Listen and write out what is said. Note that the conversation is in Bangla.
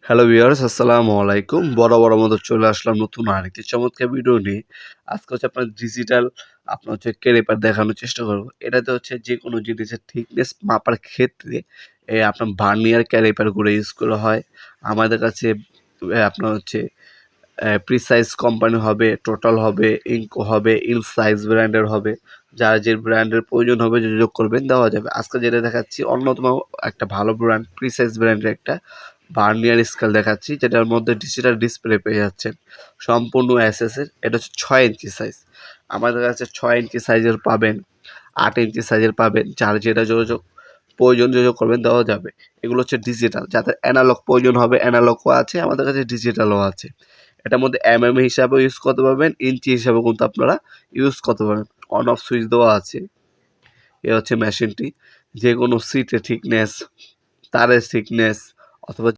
হ্যালো ভিউয়ার্স, আসসালামু আলাইকুম। বরাবর মতো চলে আসলাম নতুন আরেকটি চমৎকার ভিডিও নিয়ে। আজকে হচ্ছে আপনার ডিজিটাল ক্যালিপার দেখানোর চেষ্টা করব। এটাতে হচ্ছে যেকোনো জিনিসের থিকনেস মাপার ক্ষেত্রে আপনার ভার্নিয়ার ক্যালিপারগুলো ইউজ করা হয়। আমাদের কাছে আপনার হচ্ছে প্রিসাইজ কোম্পানি হবে, টোটাল হবে, ইনকো হবে, ইনসাইজ ব্র্যান্ডের হবে। যার যে ব্র্যান্ডের প্রয়োজন হবে যোগাযোগ করবেন, দেওয়া যাবে। আজকে যেটা দেখাচ্ছি অন্যতম একটা ভালো ব্র্যান্ড, প্রিসাইজ ব্র্যান্ডের একটা ভার্নিয়ার স্কেল দেখাচ্ছি, যেটার মধ্যে ডিজিটাল ডিসপ্লে পেয়ে যাচ্ছেন সম্পূর্ণ এসএসের। এটা হচ্ছে 6 ইঞ্চি সাইজ। আমাদের কাছে 6 ইঞ্চি সাইজের পাবেন, 8 ইঞ্চি সাইজের পাবেন। যার যেটা যোগাযোগ করবেন, দেওয়া যাবে। এগুলো হচ্ছে ডিজিটাল। যাদের অ্যানালগ প্রয়োজন হবে অ্যানালগও আছে, আমাদের কাছে ডিজিটালও আছে। এটার মধ্যে হিসাবেও ইউজ করতে পারবেন, ইঞ্চি হিসাবেও কিন্তু আপনারা ইউজ করতে পারবেন। অন অফ সুইচ দেওয়া আছে। এ হচ্ছে মেশিনটি। যে কোনো সিটের থিকনেস, তারের থিকনেস অথবা